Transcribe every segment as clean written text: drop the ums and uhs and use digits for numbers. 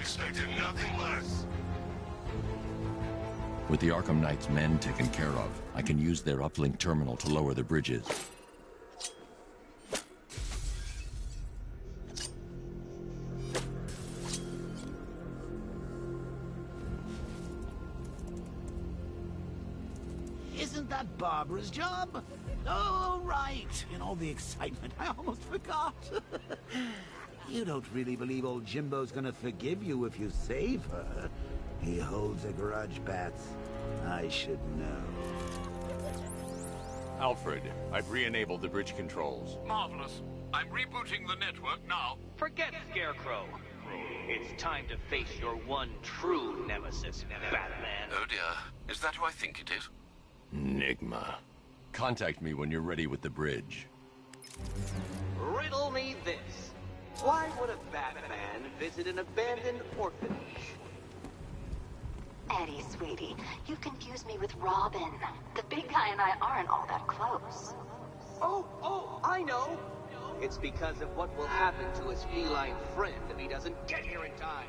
expected nothing less. With the Arkham Knight's men taken care of, I can use their uplink terminal to lower the bridges. Isn't that Barbara's job? Oh, right. In all the excitement, I almost forgot. You don't really believe old Jimbo's gonna forgive you if you save her. He holds a grudge, Bats. I should know. Alfred, I've re-enabled the bridge controls. Marvelous. I'm rebooting the network now. Forget Scarecrow. It's time to face your one true nemesis, Batman. Oh dear. Is that who I think it is? Enigma. Contact me when you're ready with the bridge. Riddle me this. Why would a Batman visit an abandoned orphanage? Eddie, sweetie, you confused me with Robin. The big guy and I aren't all that close. Oh, I know. It's because of what will happen to his feline friend if he doesn't get here in time.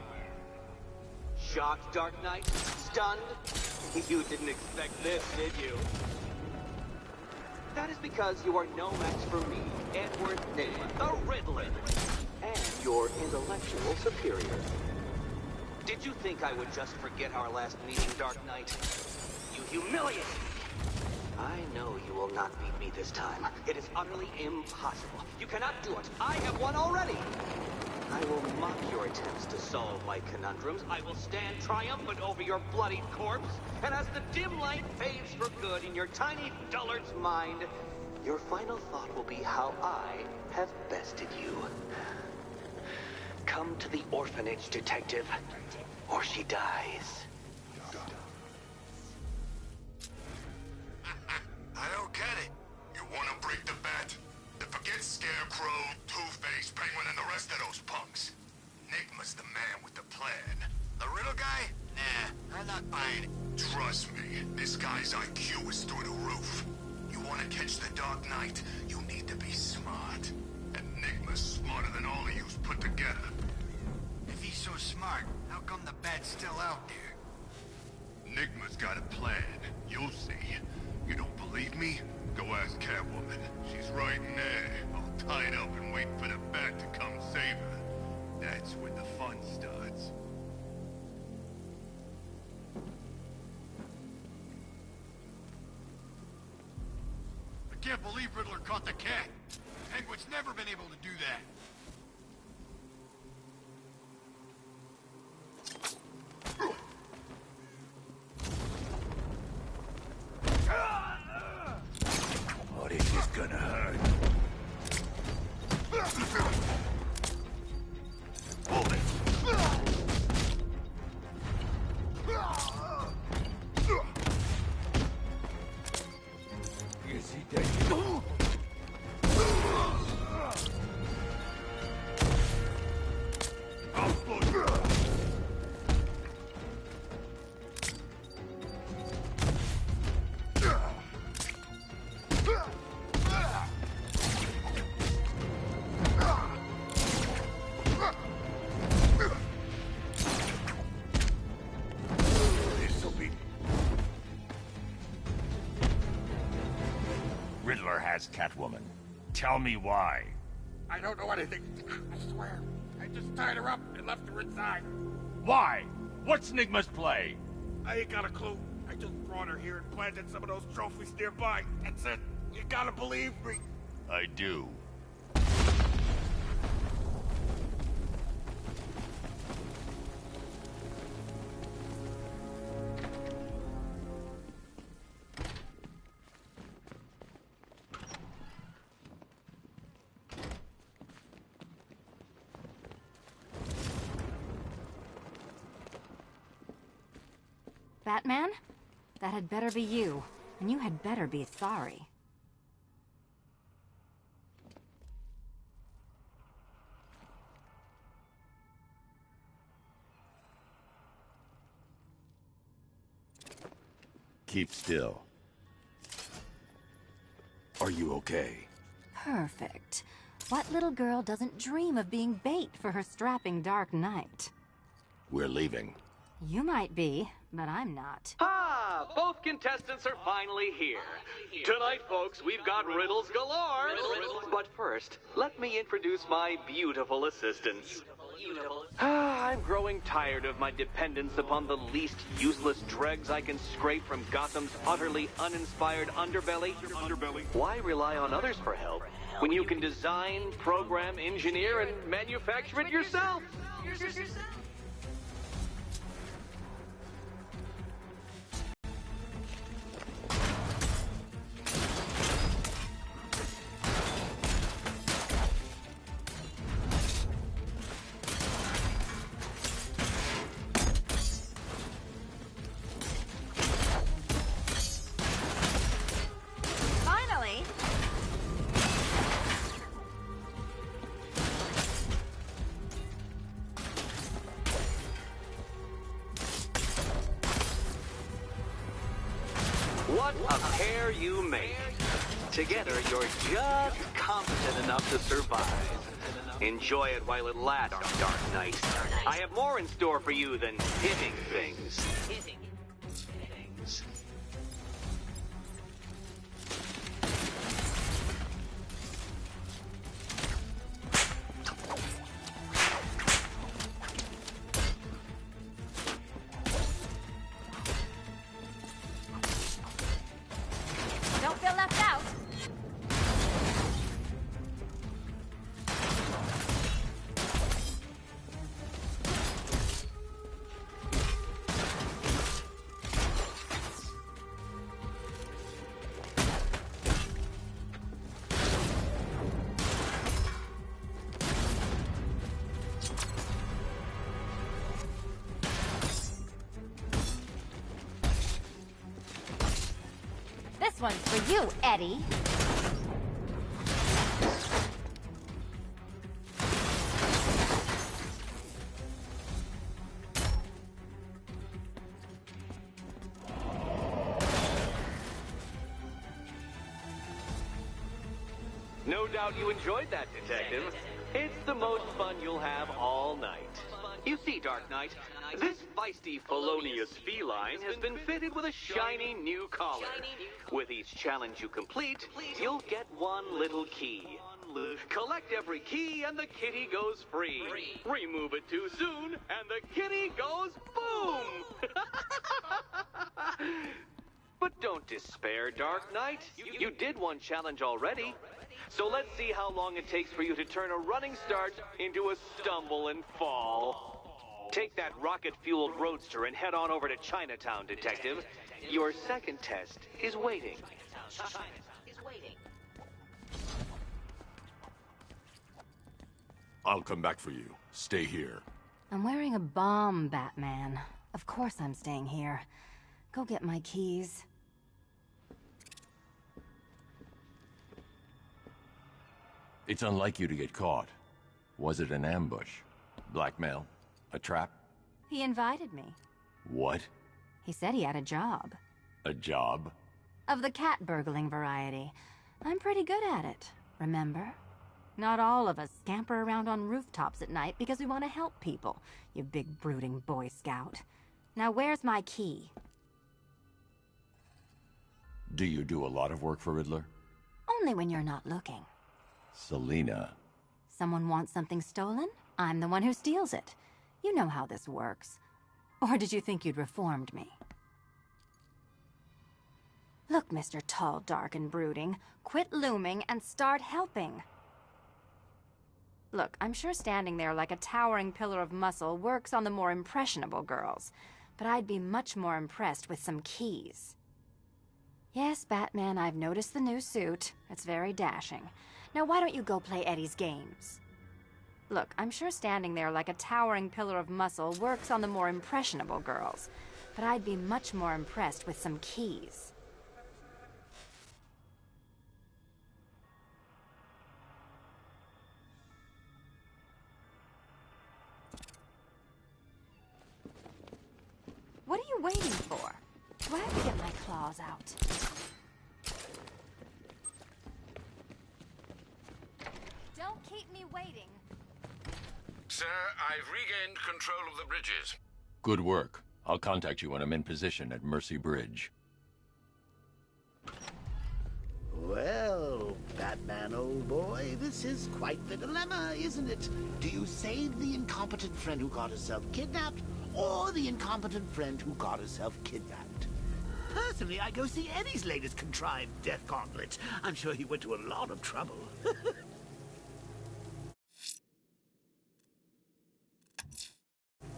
Shocked, Dark Knight? Stunned? You didn't expect this, did you? That is because you are no match for me, Edward Nygma, the Riddler, and your intellectual superior. Did you think I would just forget our last meeting, Dark Knight? You humiliate! I know you will not beat me this time. It is utterly impossible. You cannot do it. I have won already. I will mock your attempts to solve my conundrums. I will stand triumphant over your bloodied corpse. And as the dim light fades for good in your tiny dullard's mind, your final thought will be how I have bested you. Come to the orphanage, detective, or she dies. I don't get it. You want to break the bat? Then forget Scarecrow, Two-Face, Penguin, and the rest of those punks. Enigma's the man with the plan. The riddle guy? Nah, I'm not buying it. Trust me, this guy's IQ is through the roof. You want to catch the Dark Knight, you need to be smart. And Enigma's smarter than all of yous put together. If he's so smart, how come the bat's still out there? Enigma's got a plan. You'll see. You don't believe me? Go ask Catwoman. She's right in there, all tied up and waiting for the bat to come save her. That's when the fun starts. I can't believe Riddler caught the cat. Penguin's never been able to do that. Oh, this is gonna hurt. Hold it. Is he dead? Riddler has Catwoman. Tell me why. I don't know anything. I swear. I just tied her up and left her inside. Why? What's Enigma's play? I ain't got a clue. I just brought her here and planted some of those trophies nearby. That's it. You gotta believe me. I do. Batman? That had better be you. And you had better be sorry. Keep still. Are you okay? Perfect. What little girl doesn't dream of being bait for her strapping Dark Knight? We're leaving. You might be, but I'm not. Ah, both contestants are finally here. Tonight, folks, we've got riddles galore. But first, let me introduce my beautiful assistants. I'm growing tired of my dependence upon the least useless dregs I can scrape from Gotham's utterly uninspired underbelly. Why rely on others for help when you can design, program, engineer, and manufacture it yourself? Finally! What a pair you make. Together, you're just competent enough to survive. Enjoy it while it lasts, Dark Knight. I have more in store for you than hitting things. Don't feel left out. This one's for you, Eddie. No doubt you enjoyed that, Detective. It's the most fun you'll have all night. You see, Dark Knight, this feisty felonious feline has been fitted with a shiny new collar. With each challenge you complete, you'll get one little key. Collect every key and the kitty goes free. Remove it too soon and the kitty goes boom! But don't despair, Dark Knight. You did one challenge already. So let's see how long it takes for you to turn a running start into a stumble and fall. Take that rocket-fueled roadster and head on over to Chinatown, Detective. Your second test is waiting. I'll come back for you. Stay here. I'm wearing a bomb, Batman. Of course I'm staying here. Go get my keys. It's unlike you to get caught. Was it an ambush? Blackmail? A trap? He invited me. What? He said he had a job. A job? Of the cat burgling variety. I'm pretty good at it, remember? Not all of us scamper around on rooftops at night because we want to help people, you big brooding Boy Scout. Now where's my key? Do you do a lot of work for Riddler? Only when you're not looking. Selina. Someone wants something stolen? I'm the one who steals it. You know how this works. Or did you think you'd reformed me? Look, Mr. Tall, Dark, and Brooding, quit looming and start helping. Look, I'm sure standing there like a towering pillar of muscle works on the more impressionable girls, but I'd be much more impressed with some keys. Yes, Batman, I've noticed the new suit. It's very dashing. Now why don't you go play Eddie's games? Look, I'm sure standing there like a towering pillar of muscle works on the more impressionable girls, but I'd be much more impressed with some keys. What are you waiting for? Do I have to get my claws out? Don't keep me waiting. Sir, I've regained control of the bridges. Good work. I'll contact you when I'm in position at Mercy Bridge. Well, Batman, old boy, this is quite the dilemma, isn't it? Do you save the incompetent friend who got herself kidnapped, or the incompetent friend who got herself kidnapped? Personally, I go see Eddie's latest contrived death gauntlet. I'm sure he went to a lot of trouble.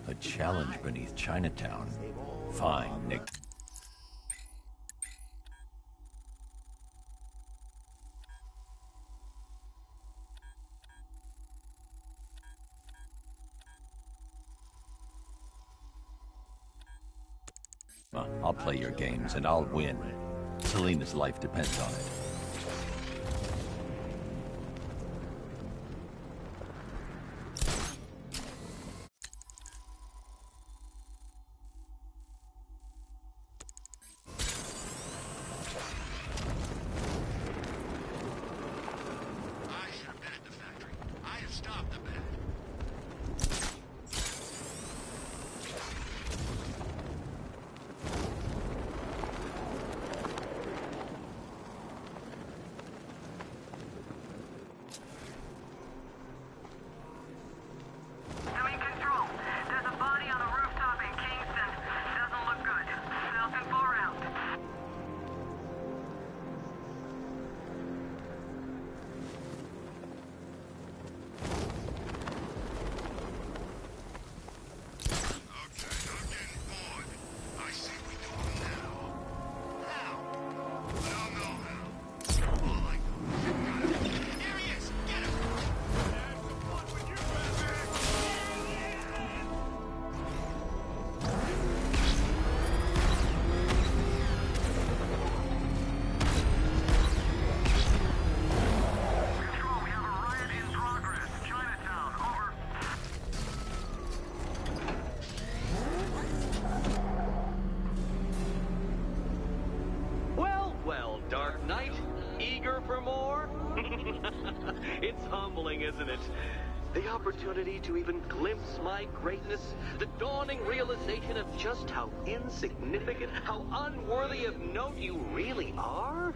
A challenge beneath Chinatown. Fine, Nick. I'll play your games, and I'll win. Selena's life depends on it. I should have been at the factory. I have stopped the bat. Doing control. There's a body on the rooftop in Kingston. Doesn't look good. Falcon 4 out. Okay, I'm getting bored. I say we do it now. How? I don't know how. All I know is here he is! Get him! Have some fun with you, Batman! Control, we have a riot in progress. Chinatown, over. Well, well, Dark Knight, eager for more? It's humbling, isn't it? The opportunity to even glimpse my greatness, the dawning realization of just how insignificant, how unworthy of note you really are.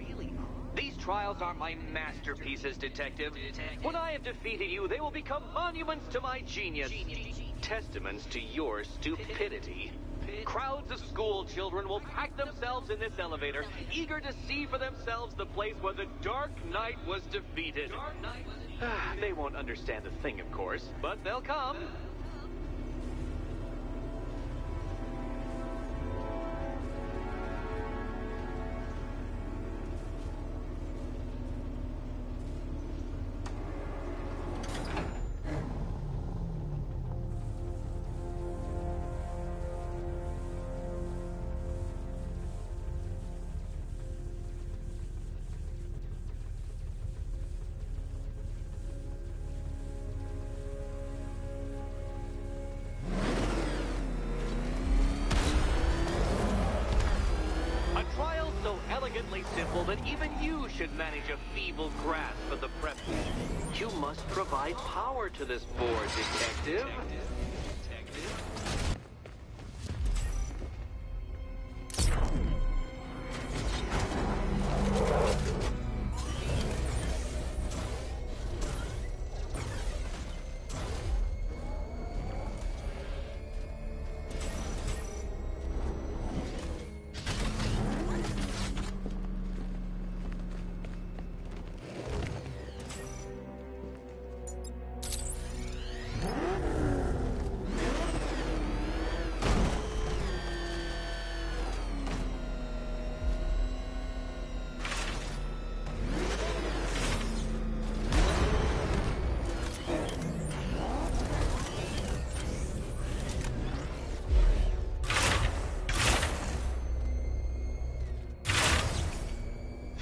These trials are my masterpieces, Detective. When I have defeated you, they will become monuments to my genius, testaments to your stupidity. Crowds of school children will pack themselves in this elevator, eager to see for themselves the place where the Dark Knight was defeated. They won't understand a thing, of course, but they'll come. A trial so elegantly simple that even you should manage a feeble grasp of the prep. You must provide power to this board, Detective.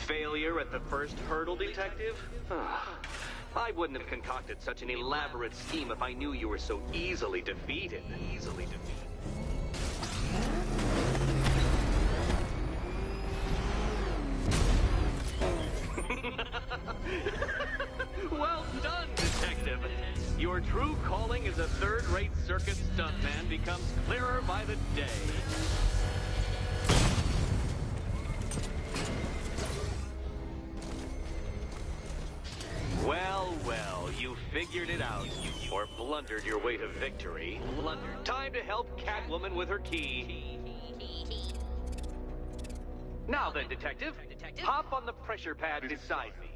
Failure at the first hurdle, Detective? I wouldn't have concocted such an elaborate scheme if I knew you were so easily defeated. Well done, Detective. Your true calling as a third-rate circus stuntman becomes clearer by the day. Well, well, you figured it out. Or blundered your way to victory. Blundered. Time to help Catwoman with her key. Now then, Detective, hop on the pressure pad beside me.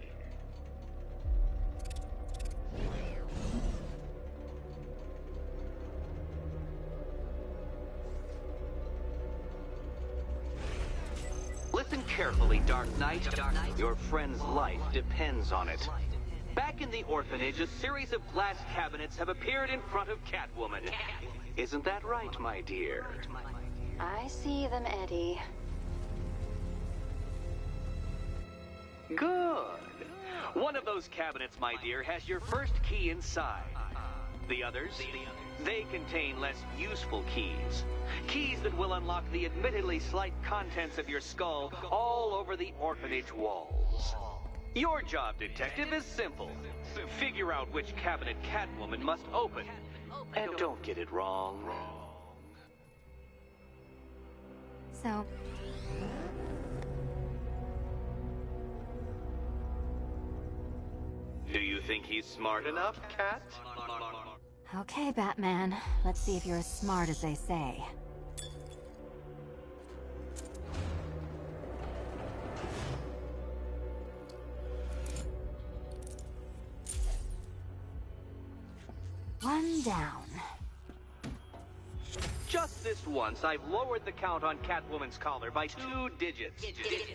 Listen carefully, Dark Knight. Your friend's life depends on it. Back in the orphanage, a series of glass cabinets have appeared in front of Catwoman. Isn't that right, my dear? I see them, Eddie. Good. One of those cabinets, my dear, has your first key inside. The others, they contain less useful keys. Keys that will unlock the admittedly slight contents of your skull all over the orphanage walls. Your job, Detective, is simple. Figure out which cabinet Catwoman must open. And don't get it wrong. So... do you think he's smart enough, Cat? Okay, Batman. Let's see if you're as smart as they say. One down. Just this once, I've lowered the count on Catwoman's collar by 2 digits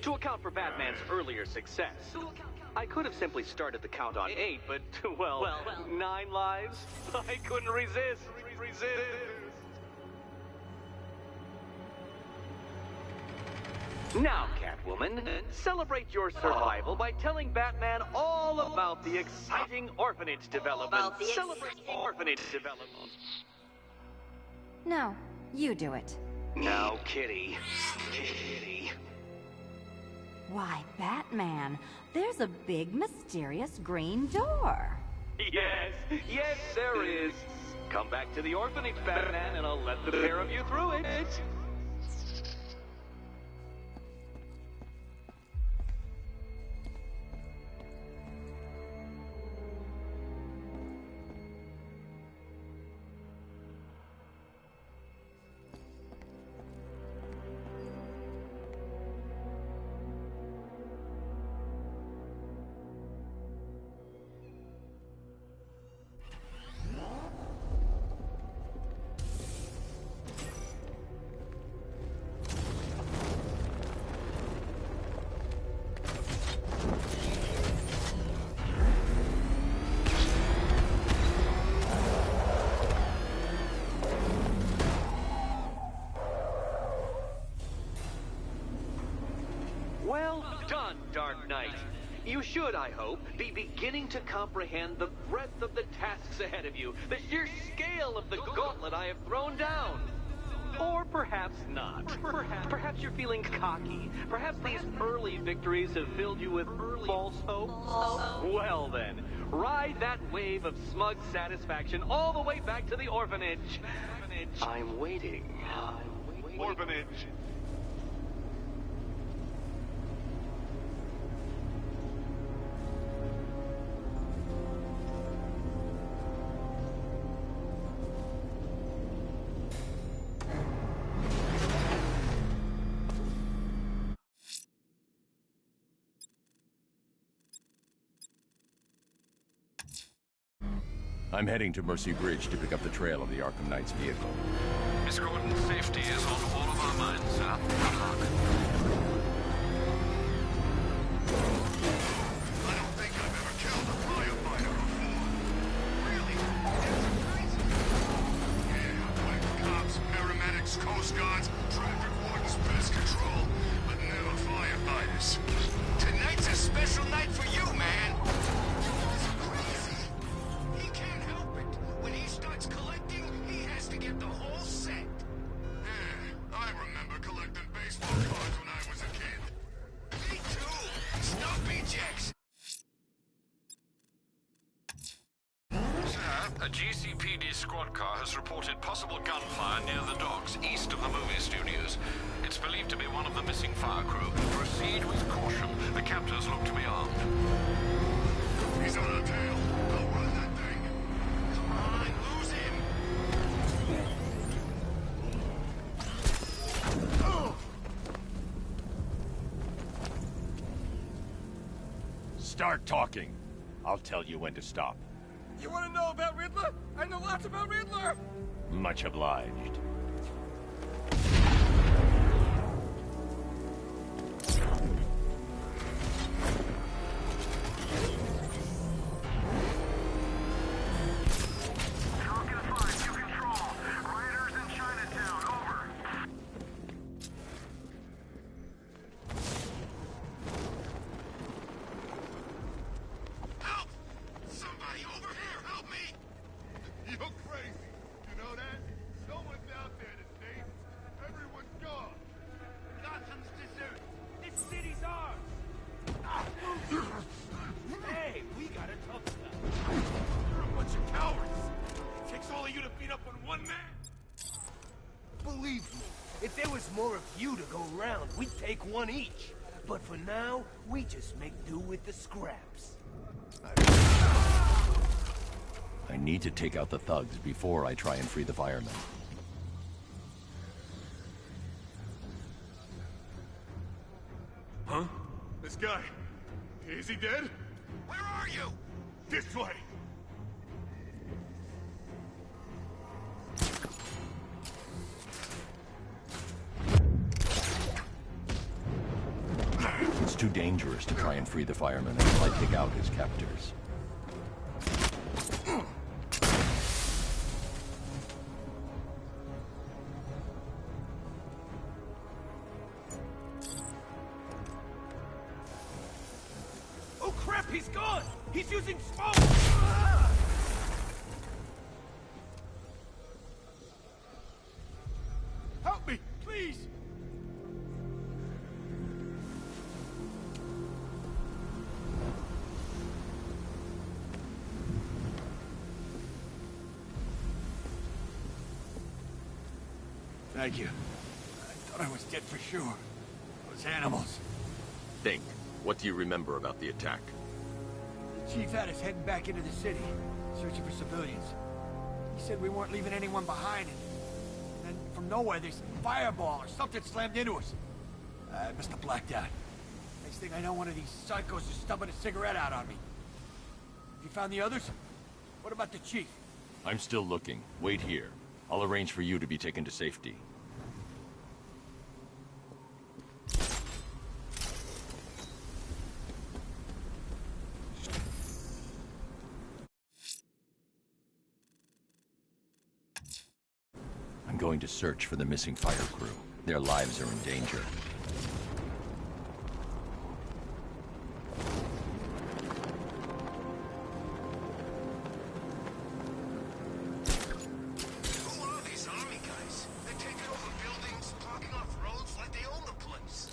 to account for Batman's earlier success. I could have simply started the count on 8, but, well, 9 lives? I couldn't resist. Now, Catwoman, celebrate your survival by telling Batman all about the exciting orphanage development. Celebrate orphanage development. No, you do it. Now, Kitty. Kitty. Why, Batman, there's a big, mysterious green door. Yes, there is. Come back to the orphanage, Batman, and I'll let the pair of you through it. Well done, Dark Knight. You should, I hope, be beginning to comprehend the breadth of the tasks ahead of you, the sheer scale of the gauntlet I have thrown down. Or perhaps not. Perhaps you're feeling cocky. Perhaps these early victories have filled you with false hope. Well then, ride that wave of smug satisfaction all the way back to the orphanage. I'm waiting. Orphanage. I'm heading to Mercy Bridge to pick up the trail of the Arkham Knight's vehicle. Miss Gordon's safety is on all of our minds, sir. Good luck. I don't think I've ever killed a firefighter before. Really? That's crazy. Yeah, like cops, paramedics, coast guards, traffic wardens, pest control, but never firefighters. Tonight's a special night for you, man. It's crazy. He can't help it. When he starts collecting, he has to get the whole set. Yeah, I remember collecting baseball cards when I was a kid. Me too. Stumpy Jackson. Sir, A GCPD squad car has reported possible gunfire near the docks east of the movie studios. It's believed to be one of the missing fire crew. Proceed with caution. The captors look to be armed. He's on our tail. Go run that thing. Come on, lose him. Start talking. I'll tell you when to stop. You want to know about Riddler? I know lots about Riddler! Much obliged. Falcon 5 to control. Raiders in Chinatown, over. Help! Somebody over here, help me! You're crazy. You know that? No one's out there to save us. Everyone's gone. Gotham's deserted. This city's ours! Hey, we got a tough stuff. You're a bunch of cowards. It takes all of you to beat up on one man. Believe me, if there was more of you to go around, we'd take one each. But for now, we just make do with the scraps. I need to take out the thugs before I try and free the firemen. Huh? This guy, is he dead? Where are you? This way. It's too dangerous to try and free the firemen until I take out his captors. Oh crap, he's gone! He's using smoke! Help me, please! Thank you. I thought I was dead for sure. Those animals. Think. What do you remember about the attack? The chief had us heading back into the city, searching for civilians. He said we weren't leaving anyone behind, and then from nowhere, this fireball or something slammed into us. I must have blacked out. Next thing I know, one of these psychos is stubbing a cigarette out on me. Have you found the others? What about the chief? I'm still looking. Wait here. I'll arrange for you to be taken to safety. I'm going to search for the missing fire crew. Their lives are in danger. Who are these army guys? They're taking over buildings, blocking off roads like they own the place.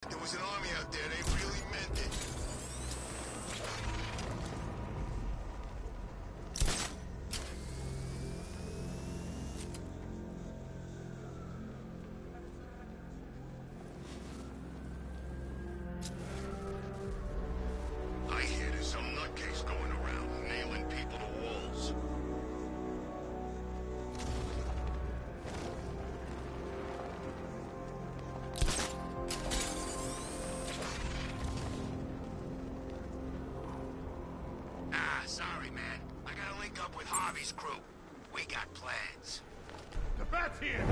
There was an army out there, they really meant it. I hear there's some nutcase going around, nailing people to walls. Sorry, man. I gotta link up with Harvey's crew. We got plans. The bat's here!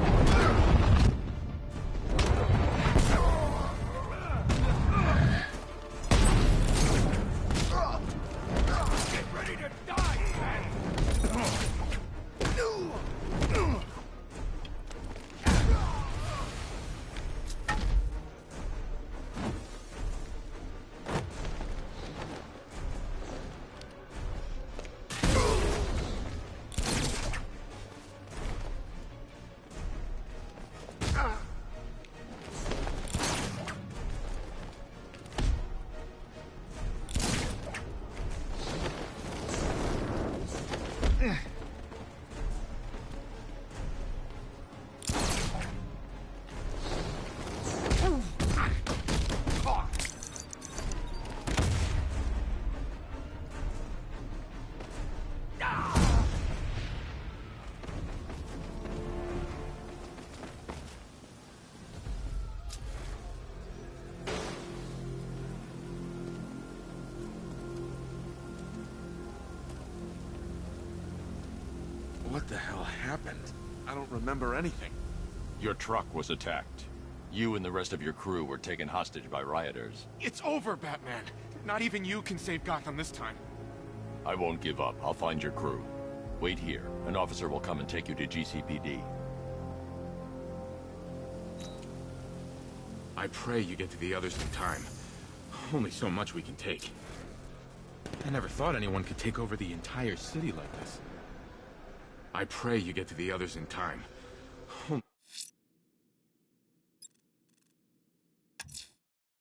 What the hell happened? I don't remember anything. Your truck was attacked. You and the rest of your crew were taken hostage by rioters. It's over, Batman. Not even you can save Gotham this time. I won't give up. I'll find your crew. Wait here. An officer will come and take you to GCPD. I pray you get to the others in time. Only so much we can take. I never thought anyone could take over the entire city like this. I pray you get to the others in time. Only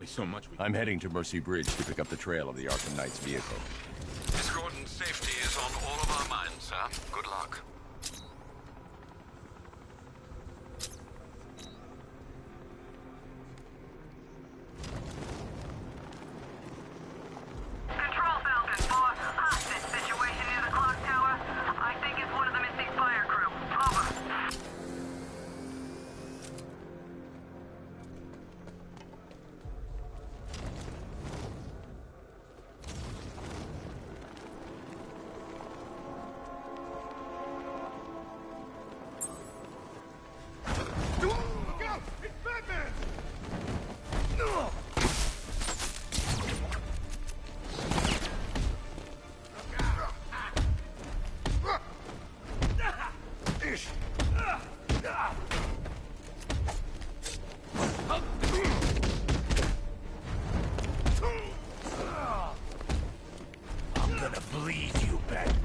so much we can I'm heading to Mercy Bridge to pick up the trail of the Arkham Knight's vehicle. Miss Gordon's safety is on all of our minds, sir. Good luck. Control Falcon, boss. Hostage situation near the clock tower. I think it's one of the missing fire crew. Over. Look out! It's Batman! I'm gonna bleed you, Bat.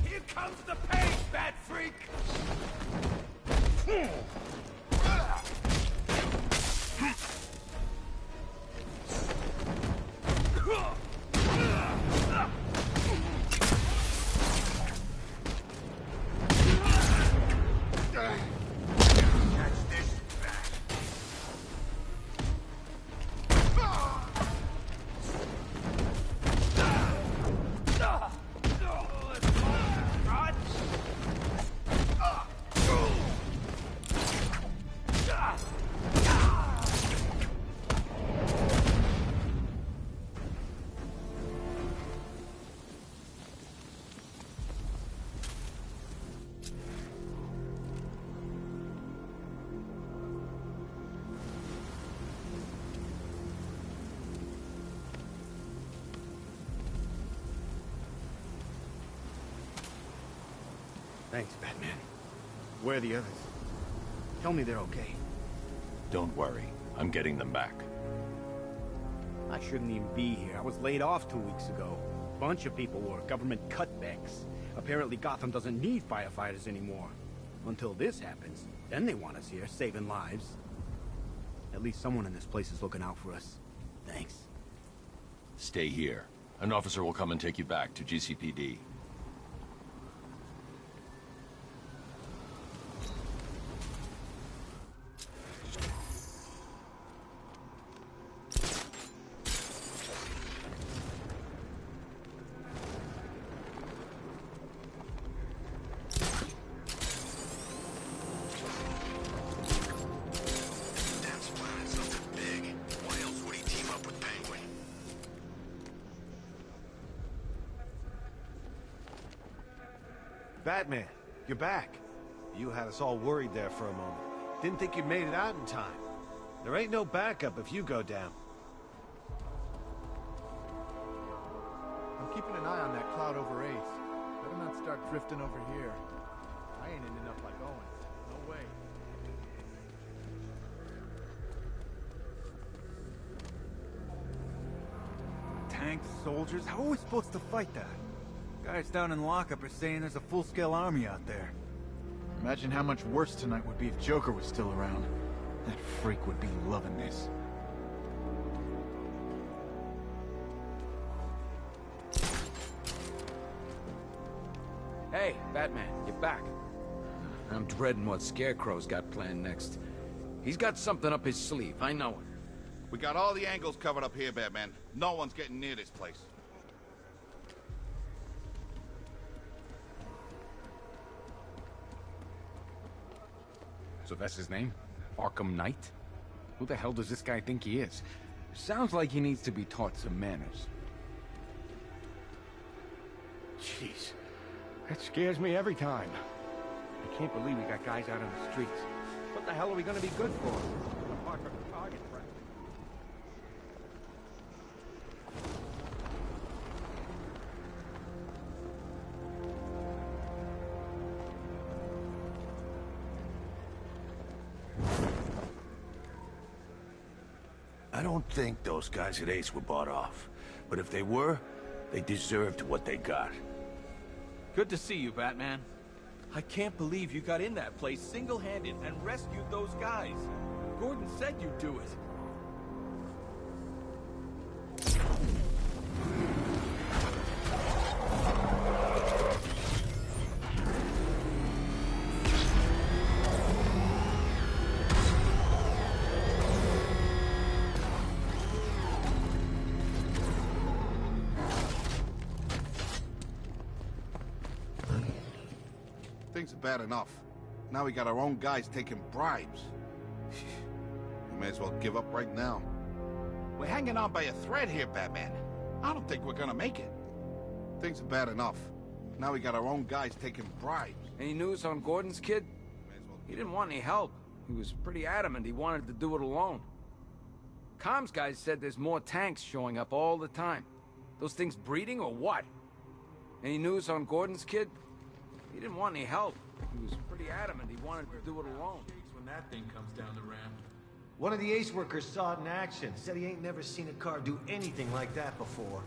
Here comes the pain, Bat Freak! Thanks, Batman. Where are the others? Tell me they're okay. Don't worry. I'm getting them back. I shouldn't even be here. I was laid off 2 weeks ago. Bunch of people were. Government cutbacks. Apparently Gotham doesn't need firefighters anymore. Until this happens. Then they want us here, saving lives. At least someone in this place is looking out for us. Thanks. Stay here. An officer will come and take you back to GCPD. That's planning something big. Why else would he team up with Penguin? Batman, you're back. You had us all worried there for a moment. Didn't think you'd made it out in time. There ain't no backup if you go down. I'm keeping an eye on that cloud over Ace. Better not start drifting over here. I ain't ending up like Owens. No way. Tanks, soldiers, how are we supposed to fight that? Guys down in lockup are saying there's a full-scale army out there. Imagine how much worse tonight would be if Joker was still around. That freak would be loving this. Hey, Batman, you're back. I'm dreading what Scarecrow's got planned next. He's got something up his sleeve, I know it. We got all the angles covered up here, Batman. No one's getting near this place. So that's his name? Arkham Knight? Who the hell does this guy think he is? Sounds like he needs to be taught some manners. Jeez. That scares me every time. I can't believe we got guys out on the streets. What the hell are we gonna be good for? Apart from target practice. I don't think those guys at Ace were bought off. But if they were, they deserved what they got. Good to see you, Batman. I can't believe you got in that place single-handed and rescued those guys. Gordon said you'd do it. Things are bad enough. Now we got our own guys taking bribes. We may as well give up right now. We're hanging on by a thread here, Batman. I don't think we're gonna make it. Things are bad enough. Now we got our own guys taking bribes. Any news on Gordon's kid? He didn't want any help. He was pretty adamant he wanted to do it alone. Comms guys said there's more tanks showing up all the time. Those things breeding or what? Any news on Gordon's kid? He didn't want any help. He was pretty adamant he wanted to do it alone. When that thing comes down the ramp. One of the Ace workers saw it in action. Said he ain't never seen a car do anything like that before.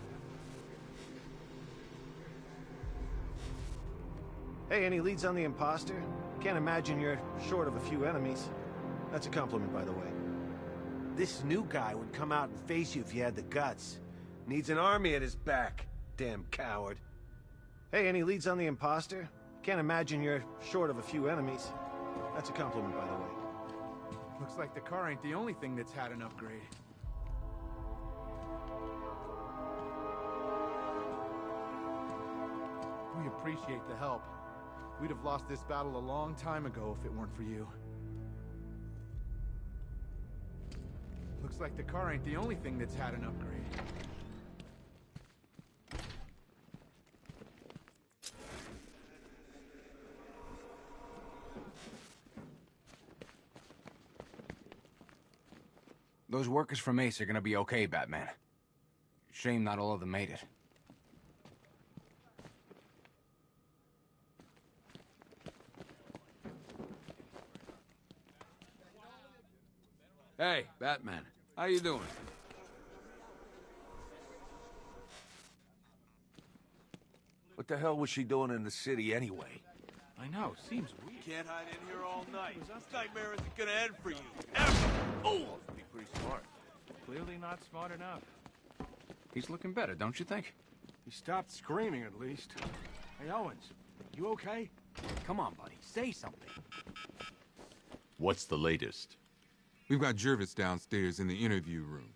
Hey, any leads on the imposter? Can't imagine you're short of a few enemies. That's a compliment, by the way. This new guy would come out and face you if you had the guts. Needs an army at his back. Damn coward. Hey, any leads on the imposter? Can't imagine you're short of a few enemies. That's a compliment, by the way. Looks like the car ain't the only thing that's had an upgrade. We appreciate the help. We'd have lost this battle a long time ago if it weren't for you. Looks like the car ain't the only thing that's had an upgrade. Those workers from Ace are gonna be okay, Batman. Shame not all of them made it. Hey, Batman. How you doing? What the hell was she doing in the city anyway? I know, seems weird. Can't hide in here all night. This nightmare isn't gonna end for you. Ever! Oh! Be pretty smart. Clearly not smart enough. He's looking better, don't you think? He stopped screaming, at least. Hey, Owens, you okay? Come on, buddy. Say something. What's the latest? We've got Jervis downstairs in the interview room.